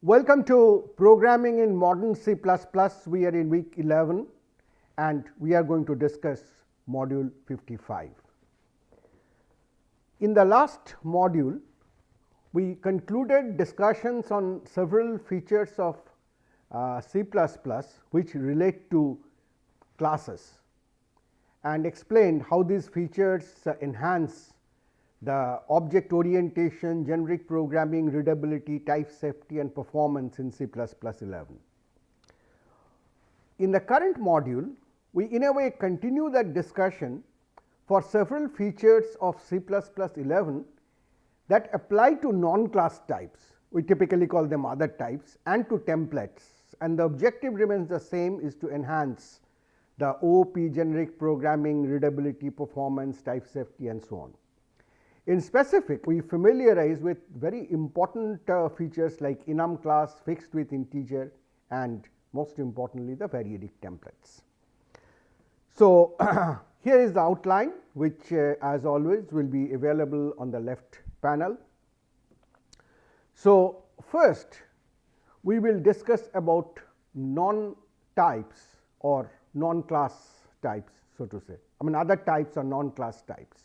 Welcome to Programming in Modern C++. We are in week 11 and we are going to discuss module 55. In the last module, we concluded discussions on several features of C++ which relate to classes and explained how these features enhance the object orientation, generic programming, readability, type safety and performance in C++ 11. In the current module, we in a way continue that discussion for several features of C++ 11 that apply to non-class types. We typically call them other types, and to templates, and the objective remains the same, is to enhance the OOP, generic programming, readability, performance, type safety and so on. In specific, we familiarize with very important features like enum class, fixed with integer, and most importantly the variadic templates. So, here is the outline, which as always will be available on the left panel. So, first we will discuss about non-types or non-class types, so to say, other types or non-class types.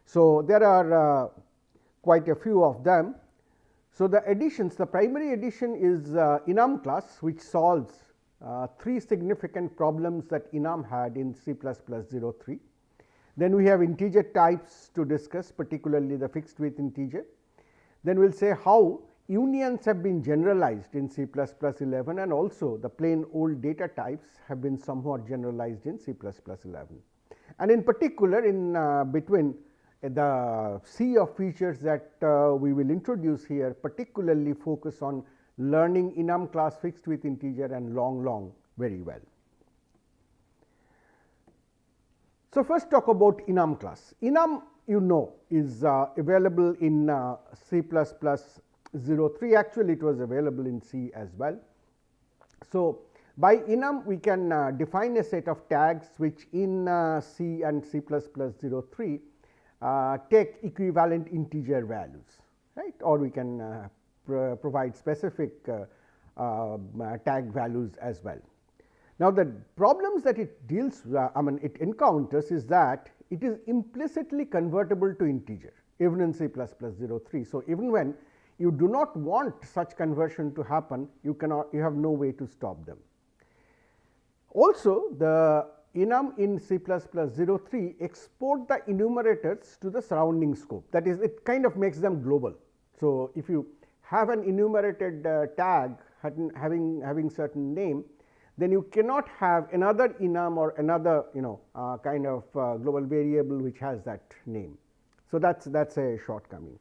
So, there are quite a few of them. So, the additions, the primary addition is enum class, which solves three significant problems that enum had in C++ 03. Then we have integer types to discuss, particularly the fixed with integer. Then we will say how unions have been generalized in C++ 11, and also the plain old data types have been somewhat generalized in C++ 11. And in particular, in between the sea of features that we will introduce here, particularly focus on learning enum class, fixed with integer and long very well. So, first talk about enum class. Enum, you know, is available in C++ 03. Actually, it was available in C as well. So, by enum we can define a set of tags which in C and C++ 03 take equivalent integer values, right, or we can provide specific tag values as well. Now, the problems that it deals it encounters is that it is implicitly convertible to integer even in C++ 03. So, even when you do not want such conversion to happen, you have no way to stop them. Also, the enum in C++ 03 export the enumerators to the surrounding scope, that is, it kind of makes them global. So, if you have an enumerated tag having certain name, then you cannot have another enum or another kind of global variable which has that name. So, that is a shortcoming.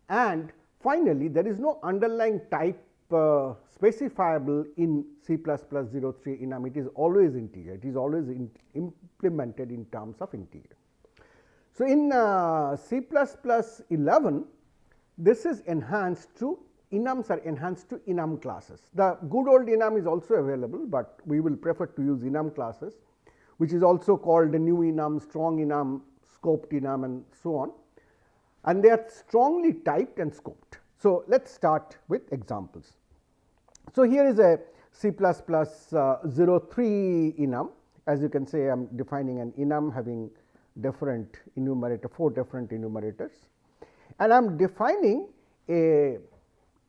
And finally, there is no underlying type specifiable in C++ 03 enum. It is always integer, it is always implemented in terms of integer. So, in C++ 11, this is enhanced to enums are enhanced to enum classes. The good old enum is also available, but we will prefer to use enum classes, which is also called the new enum, strong enum, scoped enum and so on, and they are strongly typed and scoped. So, let us start with examples. So, here is a C++ 03 enum. As you can say, I am defining an enum having different enumerator, 4 different enumerators, and I am defining a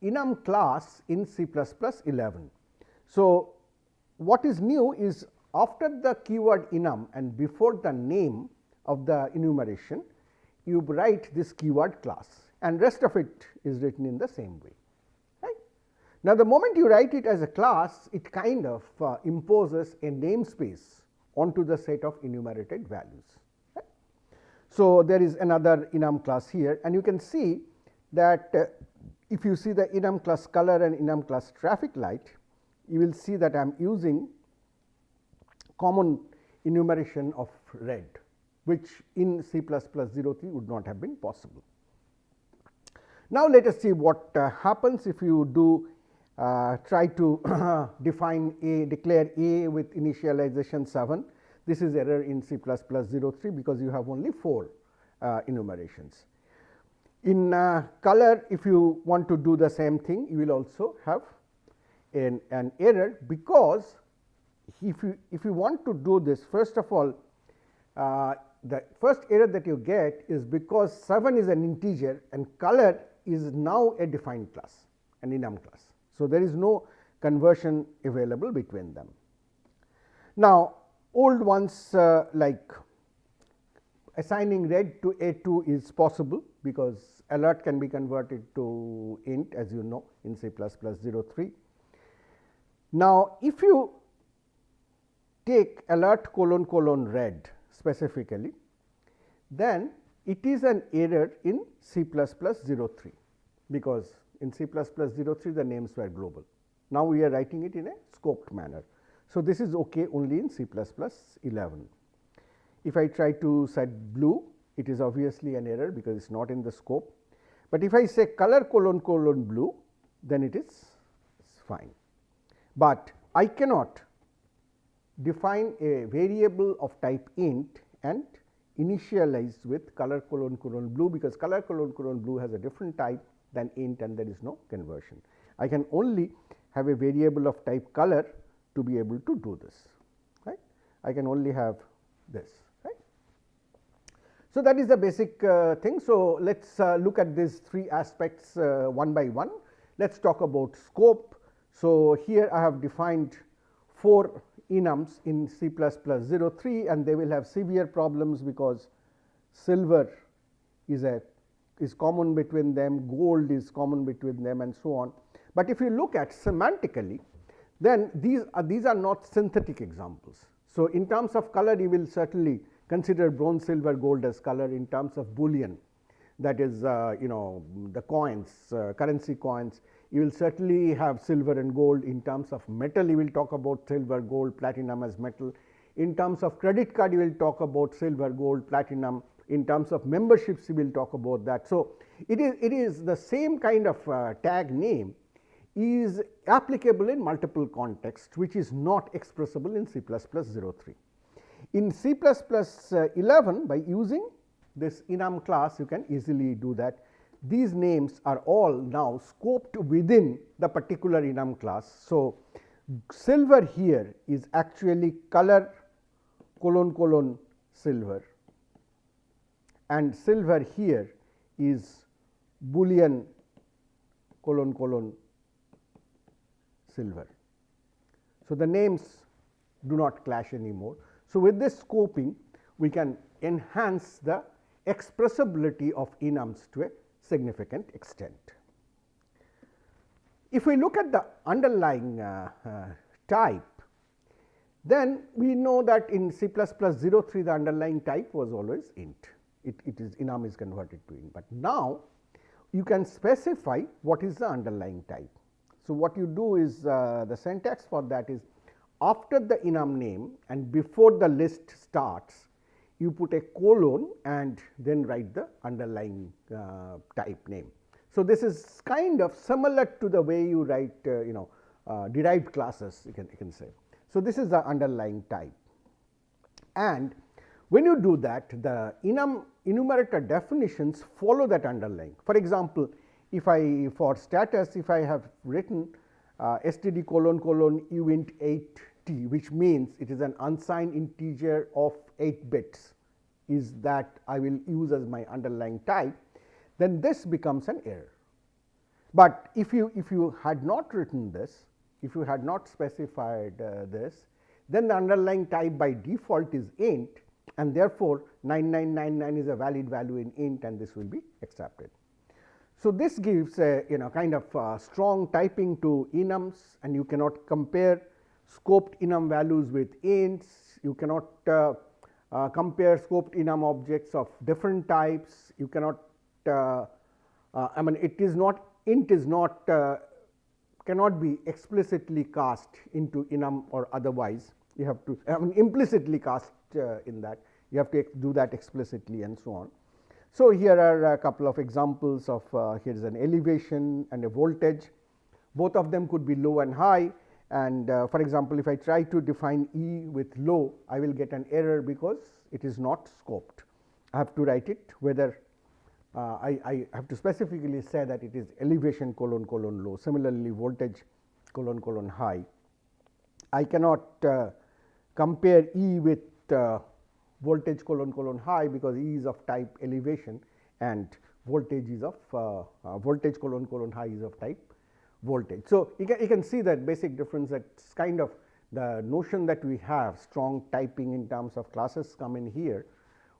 enum class in C++ 11. So, what is new is after the keyword enum and before the name of the enumeration, you write this keyword class, and rest of it is written in the same way. Right? Now, the moment you write it as a class, it kind of imposes a namespace onto the set of enumerated values. Right? So, there is another enum class here, and you can see that if you see the enum class color and enum class traffic light, you will see that I am using common enumeration of red, which in C++03 would not have been possible. Now, let us see what happens if you do try to define A, declare A with initialization 7. This is error in C++03 because you have only 4 enumerations. In color, if you want to do the same thing, you will also have an error, because if you want to do this, first of all, the first error that you get is because 7 is an integer and color is now a defined class, an enum class. So, there is no conversion available between them. Now, old ones like assigning red to A2 is possible, because alert can be converted to int, as you know, in C++03. Now, if you take alert : red specifically, then it is an error in C++03, because in C++03 the names were global. Now, we are writing it in a scoped manner. So, this is okay only in C++11. If I try to set blue, it is obviously an error because it is not in the scope, but if I say color : blue, then it is fine. But I cannot define a variable of type int and initialize with color : blue, because color : blue has a different type than int and there is no conversion. I can only have a variable of type color to be able to do this, right. I can only have this, right. So, that is the basic thing. So, let us look at these 3 aspects one by one. Let us talk about scope. So, here I have defined 4 enums in C++03 and they will have severe problems, because silver is common between them, gold is common between them, and so on. But if you look at semantically, then these are not synthetic examples. So, in terms of color, you will certainly consider bronze, silver, gold as color. In terms of Boolean, that is the coins, currency coins, you will certainly have silver and gold. In terms of metal, you will talk about silver, gold, platinum as metal. In terms of credit card, you will talk about silver, gold, platinum. In terms of memberships, you will talk about that. So, it is the same kind of tag name is applicable in multiple contexts, which is not expressible in C++03. In C++11, by using this enum class, you can easily do that. These names are all now scoped within the particular enum class. So, silver here is actually color : silver, and silver here is Boolean : silver. So, the names do not clash anymore. So, with this scoping, we can enhance the expressibility of enums to a significant extent. If we look at the underlying type, then we know that in C++03 the underlying type was always int. It is enum is converted to int, but now you can specify what is the underlying type. So, what you do is the syntax for that is, after the enum name and before the list starts, you put a colon and then write the underlying type name. So, this is kind of similar to the way you write derived classes, you can say. So, this is the underlying type, and when you do that, the enumerator definitions follow that underlying. For example, if I for status, if I have written std : uint 8t, which means it is an unsigned integer of 8 bits, is that I will use as my underlying type, then this becomes an error. But if you had not written this, if you had not specified this, then the underlying type by default is int, and therefore 9999 is a valid value in int, and this will be accepted. So, this gives a kind of strong typing to enums, and you cannot compare scoped enum values with ints. You cannot compare scoped enum objects of different types. You cannot I mean, it is not, int is not cannot be explicitly cast into enum or otherwise. You have to implicitly cast in that, you have to do that explicitly and so on. So, here are a couple of examples of here is an elevation and a voltage. Both of them could be low and high, and for example, if I try to define E with low, I will get an error because it is not scoped. I have to write it whether I have to specifically say that it is elevation : low. Similarly, voltage : high. I cannot compare E with voltage : high because E is of type elevation and voltage is of voltage : high is of type voltage. So, you can see that basic difference, that is kind of the notion that we have strong typing in terms of classes come in here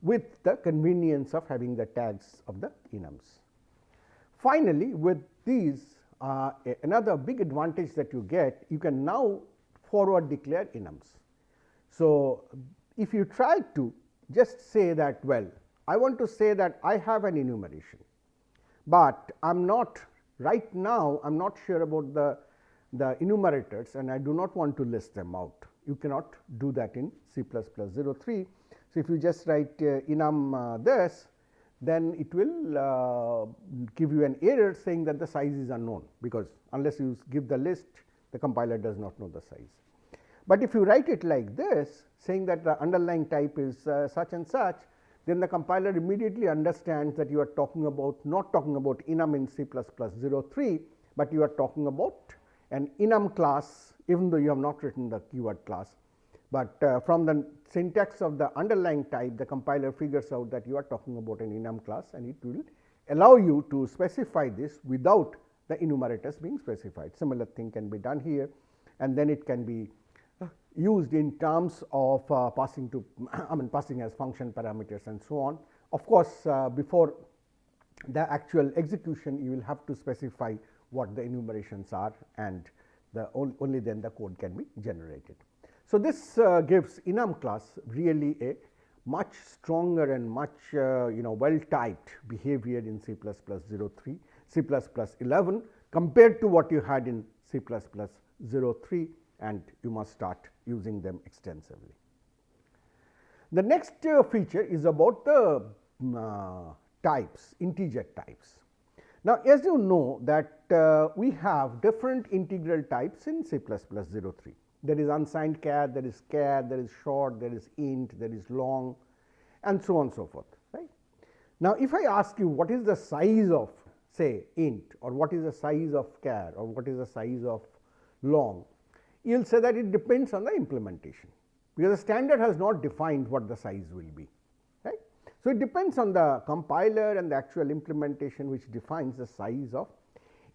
with the convenience of having the tags of the enums. Finally, with these another big advantage that you get, you can now forward declare enums. So, if you try to just say that, well, I want to say that I have an enumeration, but I am not right now, I am not sure about the enumerators and I do not want to list them out. You cannot do that in C++03. So, if you just write enum this, then it will give you an error saying that the size is unknown, because unless you give the list, the compiler does not know the size. But if you write it like this, saying that the underlying type is such and such, then the compiler immediately understands that you are talking about, not talking about enum in C++03, but you are talking about an enum class, even though you have not written the keyword class. But from the syntax of the underlying type, the compiler figures out that you are talking about an enum class, and it will allow you to specify this without the enumerators being specified. Similar thing can be done here, and then it can be used in terms of passing to passing as function parameters and so on. Of course, before the actual execution, you will have to specify what the enumerations are, and only then the code can be generated. So, this gives enum class really a much stronger and much well typed behavior in C++03, C++11 compared to what you had in C++03, and you must start using them extensively. The next feature is about the types, integer types. Now, as you know that we have different integral types in C++03. There is unsigned char, there is char, there is short, there is int, there is long, and so on and so forth, right. Now, if I ask you what is the size of say int, or what is the size of char, or what is the size of long, you will say that it depends on the implementation, because the standard has not defined what the size will be, right. So, it depends on the compiler and the actual implementation which defines the size of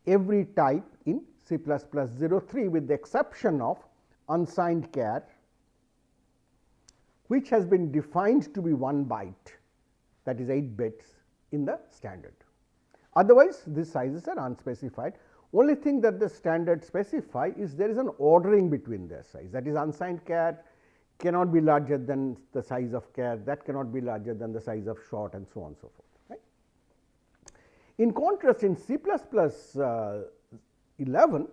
every type in C++03, with the exception of unsigned char, which has been defined to be 1 byte, that is 8 bits in the standard. Otherwise, these sizes are unspecified. Only thing that the standard specify is there is an ordering between their size, that is unsigned char cannot be larger than the size of char, that cannot be larger than the size of short, and so on and so forth, right. In contrast, in C++11,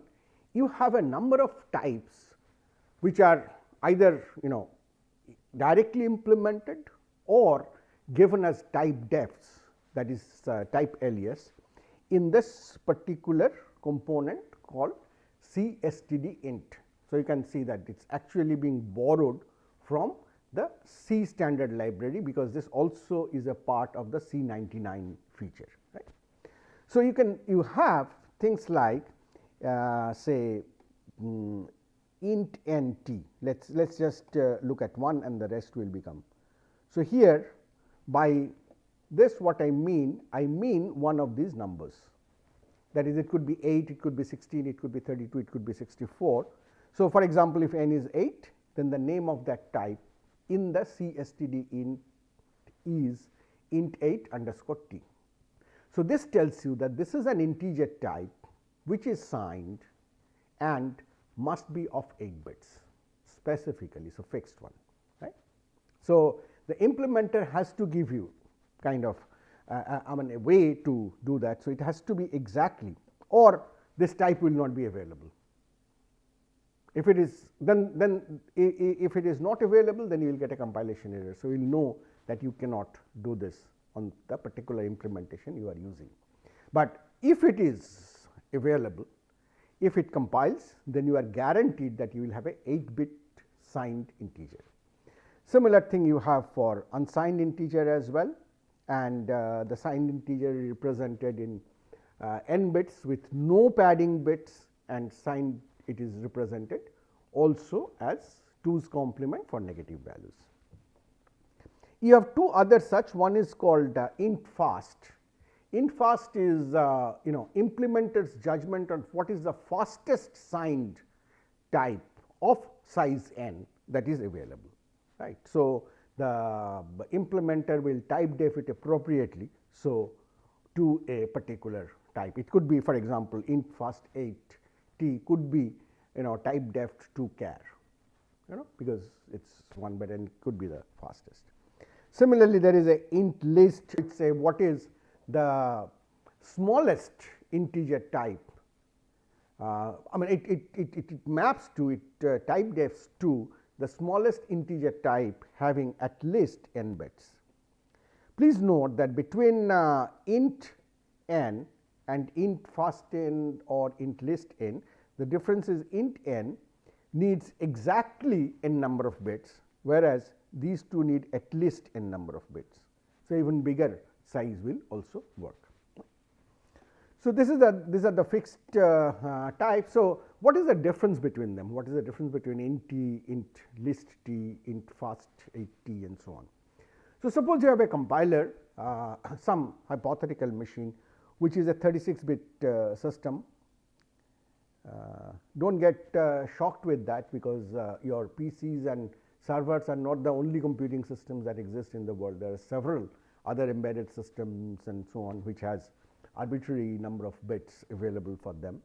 you have a number of types which are either directly implemented or given as type defs, that is type alias, in this particular component called cstd int. So, you can see that it is actually being borrowed from the C standard library, because this also is a part of the C99 feature, right. So, you have things like say int nt. Let's just look at one and the rest will become. So, here by this what I mean one of these numbers, that is, it could be 8, it could be 16, it could be 32, it could be 64. So, for example, if n is 8, then the name of that type in the cstd int is int8 underscore t. So, this tells you that this is an integer type which is signed and must be of 8 bits specifically, so fixed one, right. So, the implementer has to give you kind of a way to do that. So, it has to be exactly, or this type will not be available. If it is if it is not available, then you will get a compilation error. So, you will know that you cannot do this on the particular implementation you are using. But if it is available, if it compiles, then you are guaranteed that you will have a 8-bit signed integer. Similar thing you have for unsigned integer as well, and the signed integer is represented in n bits with no padding bits, and signed it is represented also as 2's complement for negative values. You have two other such, one is called int fast. Int fast is implementer's judgment on what is the fastest signed type of size n that is available, right. So, the implementer will type def it appropriately, so to a particular type. It could be, for example, int fast 8t could be type def to char, because it is 1 bit and it could be the fastest. Similarly, there is a int list, it say what is the smallest integer type. I mean it maps to it type defs to the smallest integer type having at least n bits. Please note that between int n and int fast n or int list n, the difference is int n needs exactly n number of bits, whereas these two need at least n number of bits. So, even bigger size will also work. So, these are the fixed types. So, what is the difference between them? What is the difference between int t, int list t, int fast 8t and so on? So, suppose you have a compiler, some hypothetical machine which is a 36-bit system. Do not get shocked with that, because your PCs and servers are not the only computing systems that exist in the world. There are several other embedded systems and so on which has arbitrary number of bits available for them.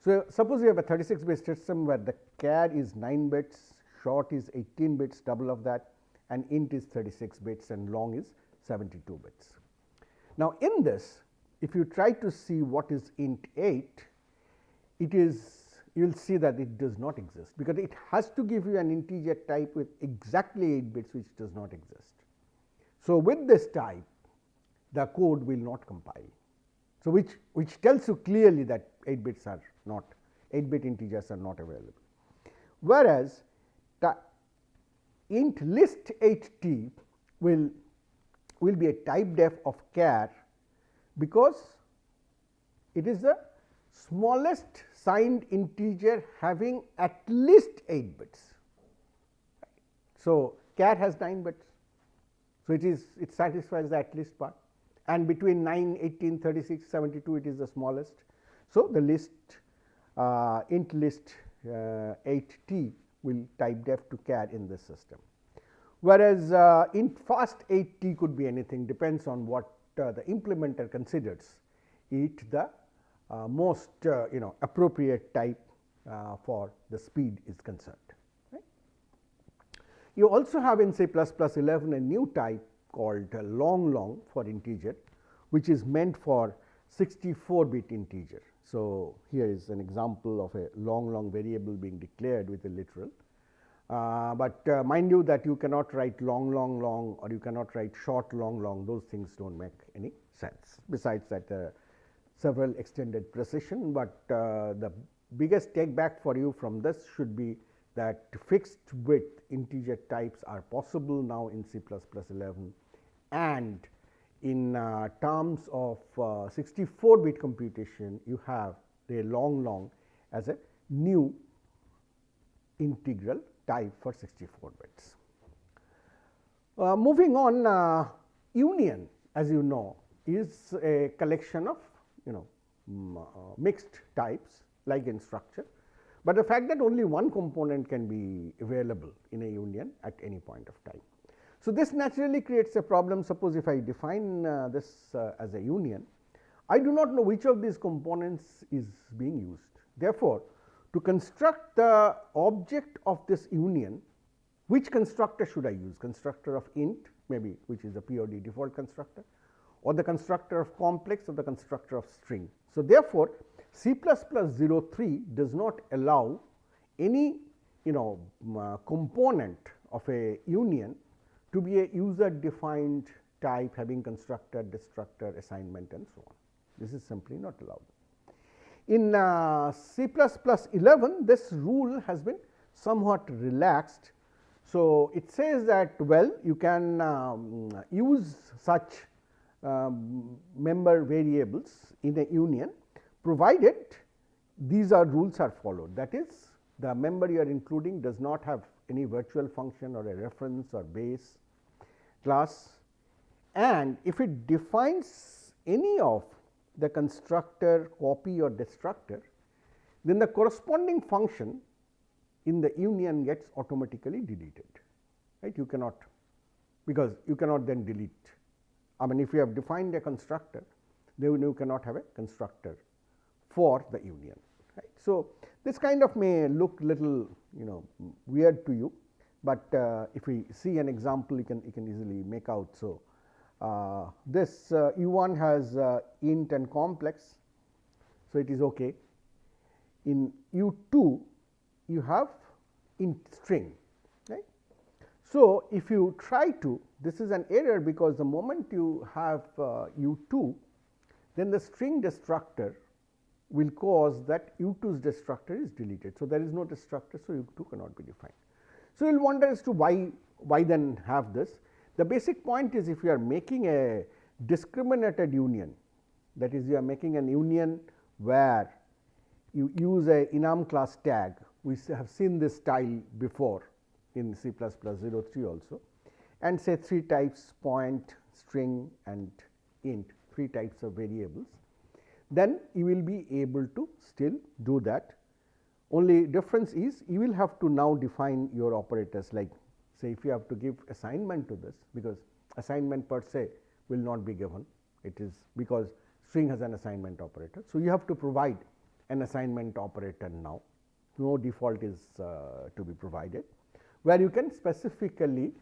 So, suppose you have a 36-bit system where the char is 9 bits, short is 18 bits, double of that, and int is 36 bits and long is 72 bits. Now, in this, if you try to see what is int 8, it is, you will see that it does not exist, because it has to give you an integer type with exactly 8 bits, which does not exist. So, with this type, the code will not compile. So, which tells you clearly that 8 bits are not, 8-bit integers are not available. Whereas, the int list 8t will be a type def of char, because it is the smallest signed integer having at least 8 bits. So, char has 9 bits. So, it satisfies the at least part, and between 9, 18, 36, 72 it is the smallest. So, the list int list 8t will type def to char in this system, whereas int fast 8t could be anything, depends on what the implementer considers it the most appropriate type for the speed is concerned. Right? You also have in C++ 11 a new type called long for integer, which is meant for 64-bit integer. So, here is an example of a long variable being declared with a literal, but mind you that you cannot write long, or you cannot write short long, those things do not make any sense. Besides that, several extended precision, but the biggest take back for you from this should be that fixed width integer types are possible now in C++ 11, and in terms of 64-bit computation, you have the long as a new integral type for 64 bits. Moving on, union, as you know, is a collection of mixed types like in structure, but the fact that only one component can be available in a union at any point of time. So, this naturally creates a problem. Suppose if I define this as a union, I do not know which of these components is being used. Therefore, to construct the object of this union, which constructor should I use? Constructor of int, maybe, which is the POD default constructor, or the constructor of complex, or the constructor of string. So, therefore, C++ 03 does not allow any component of a union to be a user defined type having constructor, destructor, assignment and so on. This is simply not allowed. In C++11, this rule has been somewhat relaxed. So, it says that well, you can use such member variables in a union provided these rules are followed. That is, the member you are including does not have any virtual function or a reference or base class, and if it defines any of the constructor, copy or destructor, then the corresponding function in the union gets automatically deleted, right. You cannot, because you cannot then delete. I mean, if you have defined a constructor, then you cannot have a constructor for the union, right. So, this kind of may look little weird to you, but if we see an example, you can easily make out. So, this U1 has int and complex, so it is okay. In U2 you have int string, right. So, if you try to, this is an error, because the moment you have U2, then the string destructor will cause that U2's destructor is deleted. So, there is no destructor, so U2 cannot be defined. So, you will wonder as to why then have this. The basic point is, if you are making a discriminated union, that is, you are making an union where you use a enum class tag. We have seen this style before in C++03 also, and say 3 types, point, string and int, 3 types of variables, then you will be able to still do that. Only difference is you will have to now define your operators, like say if you have to give assignment to this, because assignment per se will not be given, it is because string has an assignment operator. So, you have to provide an assignment operator now, no default is to be provided, where you can specifically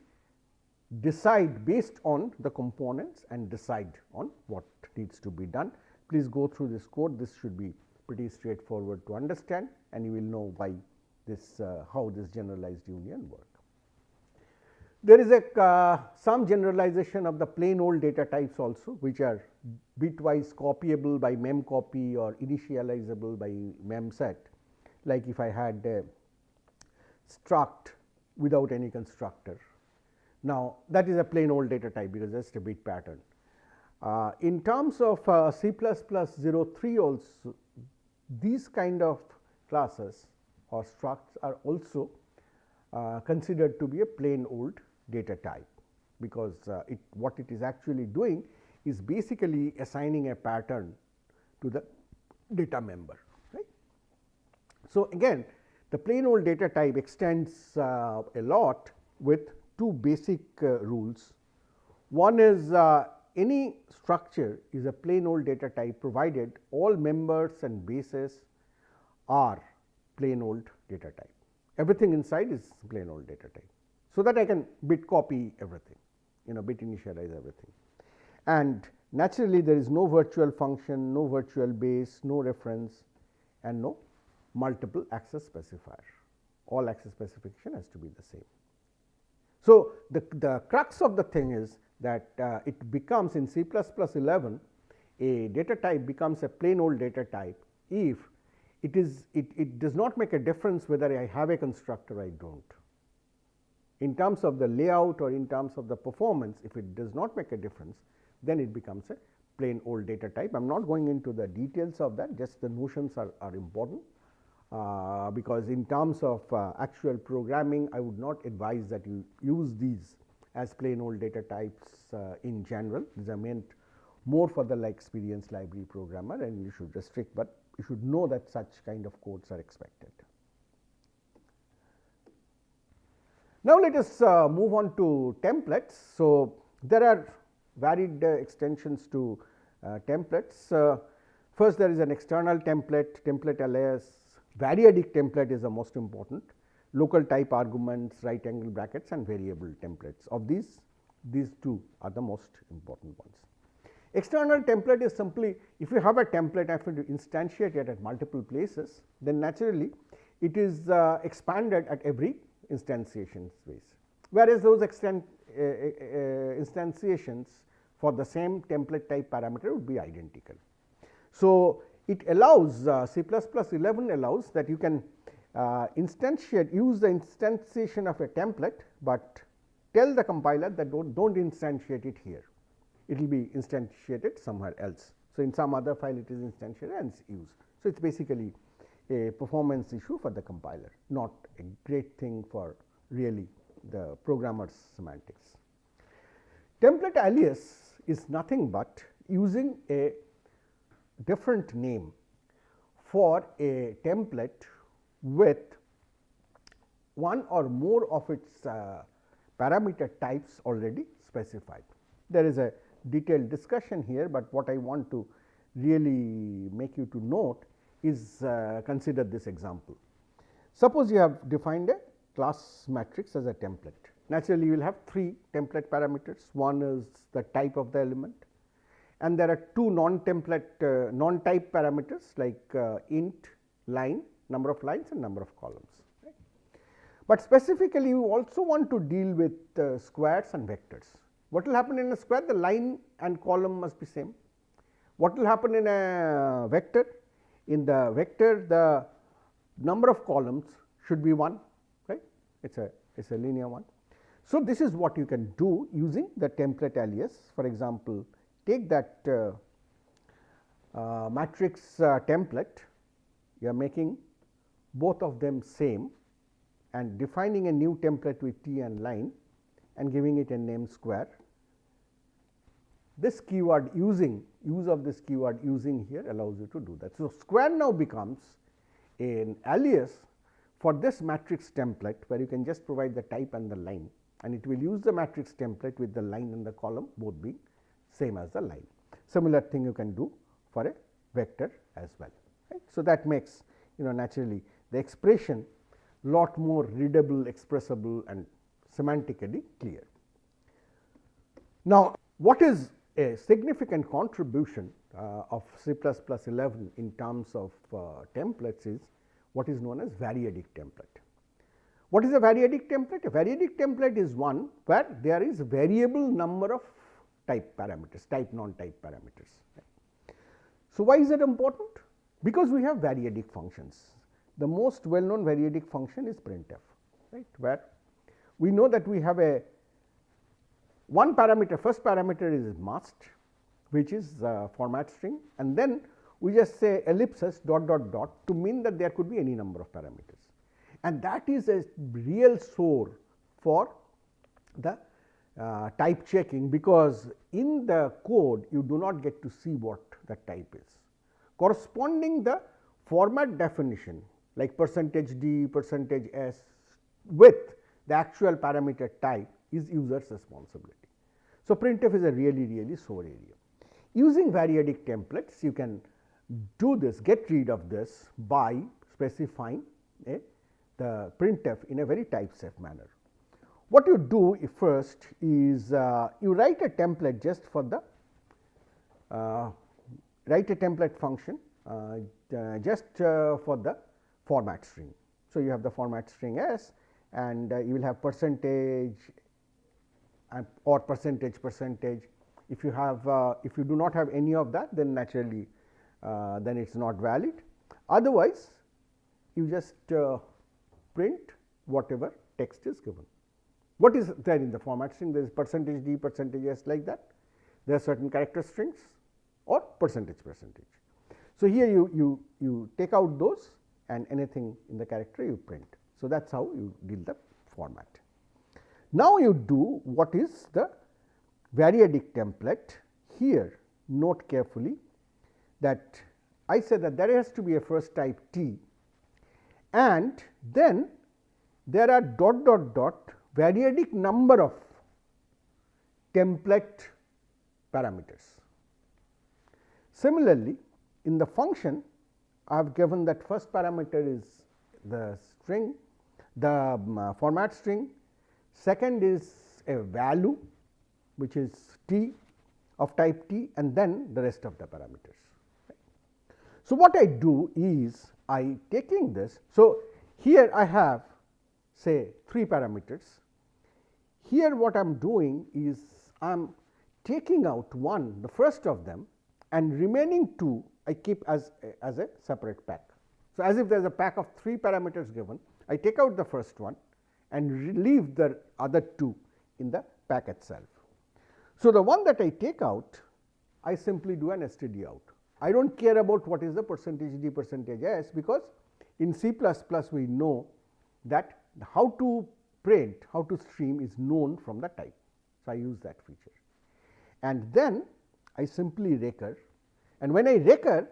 decide based on the components and decide on what needs to be done. Please go through this code, this should be pretty straightforward to understand, and you will know why this how this generalized union work. There is a some generalization of the plain old data types also, which are bitwise copyable by memcopy or initializable by memset, like if I had a struct without any constructor. Now, that is a plain old data type, because that is a bit pattern. In terms of C++03 also, these kind of classes or structs are also considered to be a plain old data type, because what it is actually doing is basically assigning a pattern to the data member, right. So, again the plain old data type extends a lot with 2 basic rules. One is any structure is a plain old data type provided all members and bases are plain old data type. Everything inside is plain old data type. So, that I can bit copy everything, bit initialize everything, and naturally there is no virtual function, no virtual base, no reference and no multiple access specifier. All access specification has to be the same. So, the crux of the thing is that it becomes in C++11 a data type becomes a plain old data type if it does not make a difference whether I have a constructor or I do not. In terms of the layout or in terms of the performance, if it does not make a difference, then it becomes a plain old data type. I am not going into the details of that, just the notions are important, because in terms of actual programming, I would not advise that you use these as plain old data types in general. These are meant more for the experienced library programmer, and you should restrict, but you should know that such kind of codes are expected. Now, let us move on to templates. So, there are varied extensions to templates. First, there is an external template, template alias, variadic template is the most important, local type arguments, right angle brackets and variable templates. Of these 2 are the most important ones. External template is simply, if you have a template, I have to instantiate it at multiple places, then naturally it is expanded at every instantiation phase, whereas those instantiations for the same template type parameter would be identical. So, it allows C++11 allows that you can use the instantiation of a template, but tell the compiler that don't instantiate it here, it will be instantiated somewhere else. So, in some other file it is instantiated and used. So, it is basically a performance issue for the compiler, not a great thing for really the programmer's semantics. Template alias is nothing but using a different name for a template with one or more of its parameter types already specified. There is a detailed discussion here, but what I want to really make you to note is consider this example. Suppose you have defined a class matrix as a template. Naturally, you will have 3 template parameters. One is the type of the element, and there are 2 non-template non-type parameters like int, line, number of lines and number of columns. Right? But specifically, you also want to deal with squares and vectors. What will happen in a square? The line and column must be same. What will happen in a vector? In the vector, the number of columns should be 1, right? It's a linear one. So, this is what you can do using the template alias. For example, take that matrix template, you are making both of them same and defining a new template with T and line and giving it a name square. This keyword use of this keyword using here allows you to do that. So, square now becomes an alias for this matrix template, where you can just provide the type and the line, and it will use the matrix template with the line and the column both being same as the line. Similar thing you can do for a vector as well. Right? So, that makes naturally the expression lot more readable, expressible and semantically clear. Now, what is a significant contribution of C++11 in terms of templates is what is known as variadic template. What is a variadic template? A variadic template is one where there is variable number of type parameters, type non-type parameters. Right? So, why is that important? Because we have variadic functions. The most well known variadic function is printf, right, where we know that we have a one parameter, first parameter is must, which is format string, and then we just say ellipsis dot dot dot to mean that there could be any number of parameters, and that is a real sore for the type checking, because in the code you do not get to see what the type is. Corresponding the format definition like %d, %s with the actual parameter type is user's responsibility. So, printf is a really sore area. Using variadic templates, you can do this, get rid of this by specifying the printf in a very type safe manner. What you do first is you write a template just for the write a template function just for the format string. So, you have the format string s, and you will have percentage or percentage. If you have if you do not have any of that, then naturally then it is not valid. Otherwise, you just print whatever text is given. What is there in the format string? There is %d, %s like that. There are certain character strings or %. So, here you take out those and anything in the character you print. So, that is how you deal the format. Now, you do what is the variadic template. Here note carefully that I said that there has to be a first type T, and then there are dot dot dot variadic number of template parameters. Similarly, in the function I have given that first parameter is the string, the format string, second is a value which is t of type t, and then the rest of the parameters. Right. So, what I do is I taking this. So, Here I have say 3 parameters. Here what I am doing is I am taking out one, the first of them, and remaining 2 I keep as a separate pack. So, as if there is a pack of 3 parameters given, I take out the first one and leave the other 2 in the pack itself. So, the one that I take out, I simply do an std out. I do not care about what is the percentage d percentage s, because in C++ we know that how to print, how to stream is known from the type. So, I use that feature, and then I simply recur, and when I recur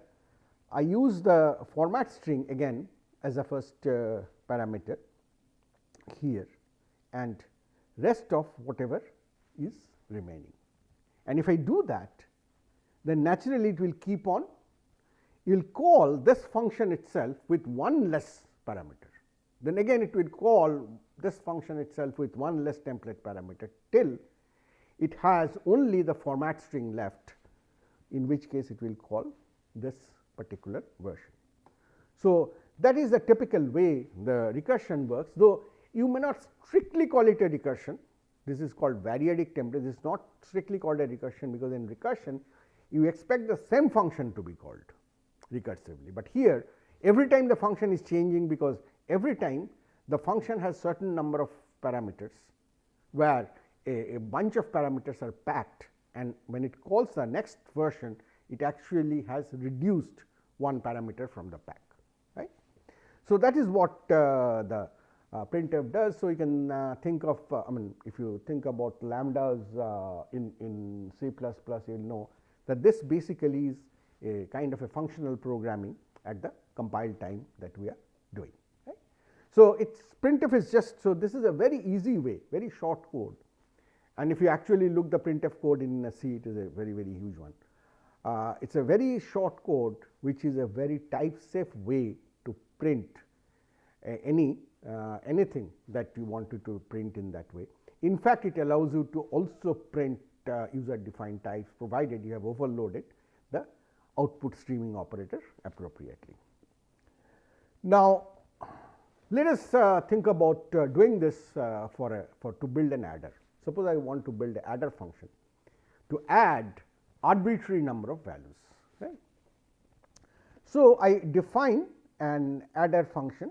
I use the format string again as a first parameter here, and rest of whatever is remaining. And if I do that, then naturally it will keep on, you will call this function itself with one less parameter. Then again it will call this function itself with one less template parameter till it has only the format string left, in which case it will call this particular version. So, that is the typical way the recursion works, though you may not strictly call it a recursion. This is called variadic template. This is not strictly called a recursion, because in recursion you expect the same function to be called recursively, but here every time the function is changing, because every time the function has certain number of parameters, where a bunch of parameters are packed, and when it calls the next version it actually has reduced one parameter from the pack, right. So, that is what the printf does. So, you can think of I mean, if you think about lambdas in C++, you will know that this basically is a kind of a functional programming at the compile time that we are doing, right. So, it's printf is just, so this is a very easy way, very short code, and if you actually look the printf code in C, it is a very huge one. It is a very short code, which is a very type safe way to print anything that you wanted to print in that way. In fact, it allows you to also print user defined types, provided you have overloaded the output streaming operator appropriately. Now, let us think about doing this to build an adder. Suppose I want to build an adder function to add arbitrary number of values, right. So, I define an adder function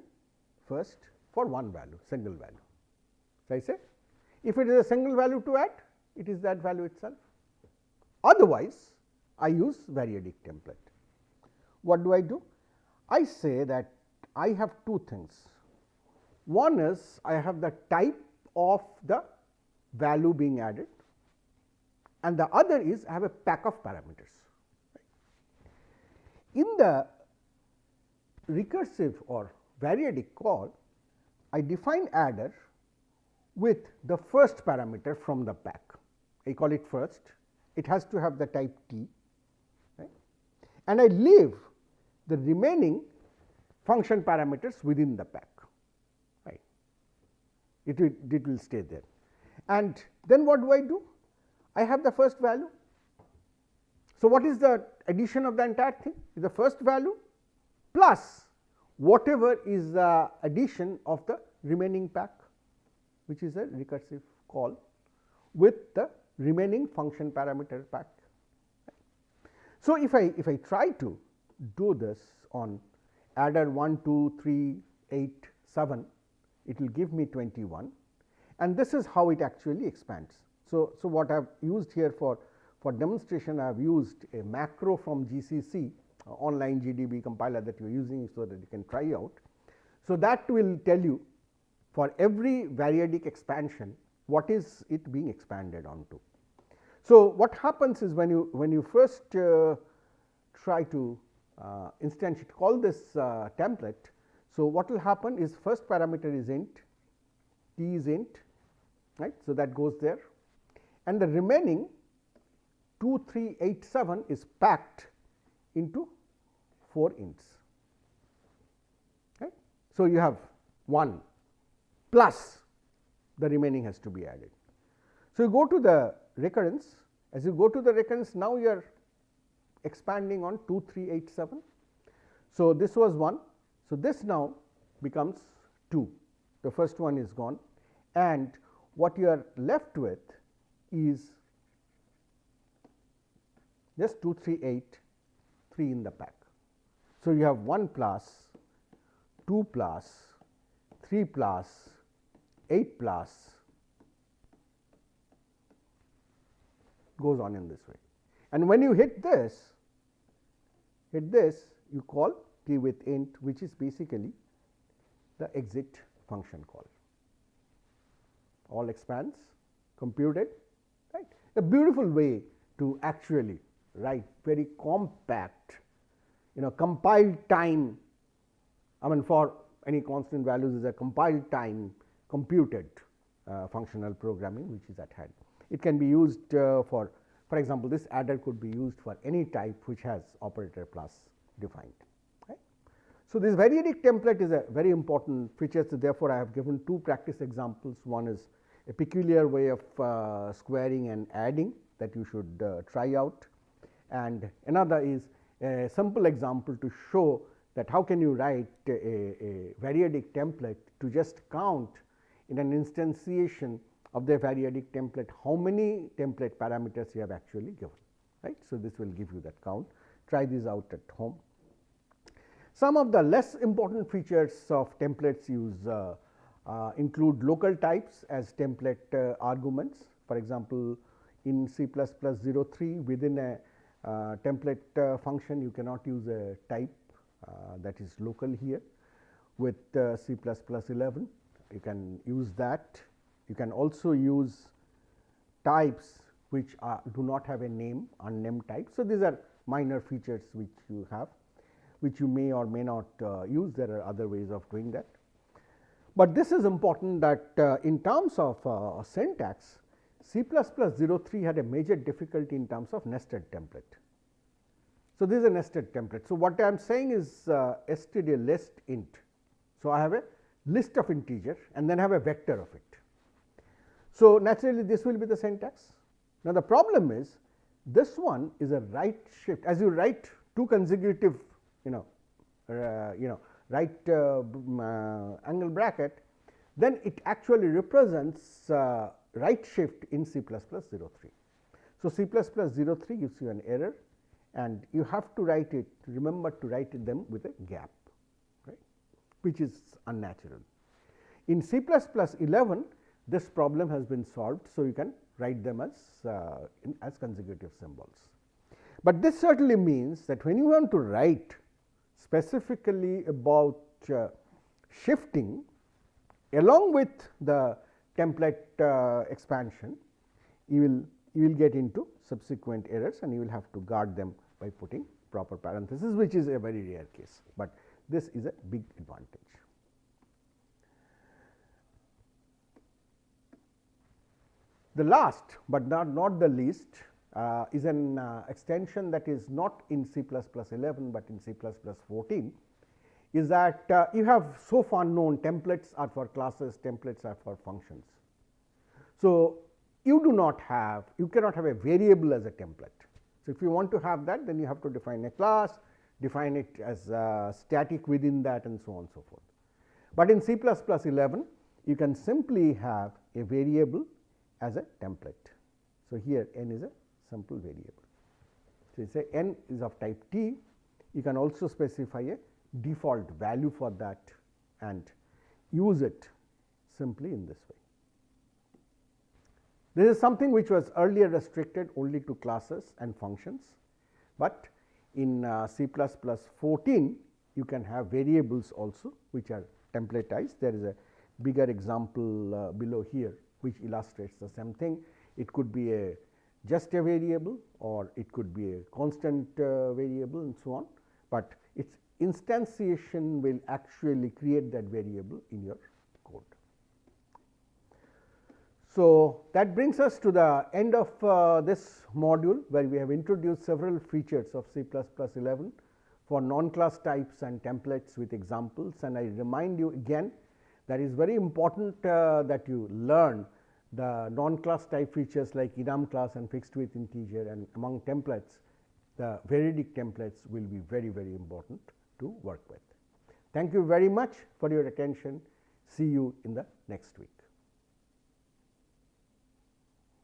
first for one value, single value. So, I say if it is a single value to add, it is that value itself. Otherwise, I use variadic template. What do I do? I say that I have two things. One is I have the type of the value being added, and the other is I have a pack of parameters. In the recursive or variadic call, I define adder with the first parameter from the pack. I call it first. It has to have the type T, right, and I leave the remaining function parameters within the pack, right. It will stay there. And then what do? I have the first value. So, what is the addition of the entire thing? Is the first value plus whatever is the addition of the remaining pack, which is a recursive call with the remaining function parameter pack. So, if I try to do this on adder 1, 2, 3, 8, 7, it will give me 21, and this is how it actually expands. So, what I have used here for demonstration, I have used a macro from GCC, online GDB compiler that you are using, so that you can try out. So, that will tell you for every variadic expansion what is it being expanded onto. So, what happens is when you first try to instantiate call this template. So, what will happen is first parameter is int, T is int, right. So, that goes there, and the remaining 2, 3, 8, 7 is packed into 4 ints, right. So, you have 1 plus the remaining has to be added. So, you go to the recurrence. As you go to the recurrence, now you are expanding on 2, 3, 8, 7. So, this was 1. So, this now becomes 2. The first one is gone, and what you are left with is just 2, 3, 8, 3 in the pack. So, you have 1 plus, 2 plus, 3 plus, 8 plus, goes on in this way. And when you hit this, you call t with int, which is basically the exit function call. All expands, computed, right. A beautiful way to actually write very compact, compile time, for any constant values is a compile time computed functional programming which is at hand. It can be used for example, this adder could be used for any type which has operator plus defined. Right. So, this variadic template is a very important feature. So, therefore, I have given 2 practice examples. One is a peculiar way of squaring and adding that you should try out, and another is a simple example to show that how can you write a variadic template to just count in an instantiation of the variadic template how many template parameters you have actually given, right. So, this will give you that count. Try this out at home. Some of the less important features of templates use include local types as template arguments. For example, in C++03 within a template function you cannot use a type that is local here. With C++11 you can use that. You can also use types which do not have a name, unnamed types. So, these are minor features which you have, which you may or may not use. There are other ways of doing that. But this is important that in terms of syntax, C++03 had a major difficulty in terms of nested template. So, this is a nested template. So, what I am saying is std list int. So, I have a list of integer and then have a vector of it. So, naturally this will be the syntax. Now, the problem is this one is a right shift. As you write 2 consecutive right angle bracket, then it actually represents right shift in C++03. So, C++03 gives you an error and you have to write it, remember to write them with a gap, right, which is unnatural. In C++11 this problem has been solved. So, you can write them as consecutive symbols. But this certainly means that when you want to write specifically about shifting along with the template expansion, you will get into subsequent errors and you will have to guard them by putting proper parentheses, which is a very rare case, but this is a big advantage. The last, but not the least, is an extension that is not in C++11, but in C++14, is that you have so far known templates are for classes, templates are for functions. So, you cannot have a variable as a template. So, if you want to have that, then you have to define a class, define it as static within that and so on and so forth. But in C++11, you can simply have a variable as a template. So, here n is a simple variable. So, you say n is of type t, you can also specify a default value for that and use it simply in this way. This is something which was earlier restricted only to classes and functions, but in C++14 you can have variables also which are templatized. There is a bigger example below here which illustrates the same thing. It could be just a variable or it could be a constant variable and so on, but its instantiation will actually create that variable in your code. So, that brings us to the end of this module, where we have introduced several features of C++11 for non-class types and templates with examples. And I remind you again that it is very important that you learn the non-class type features like enum class and fixed width integer, and among templates the variadic templates will be very, very important to work with. Thank you very much for your attention. See you in the next week.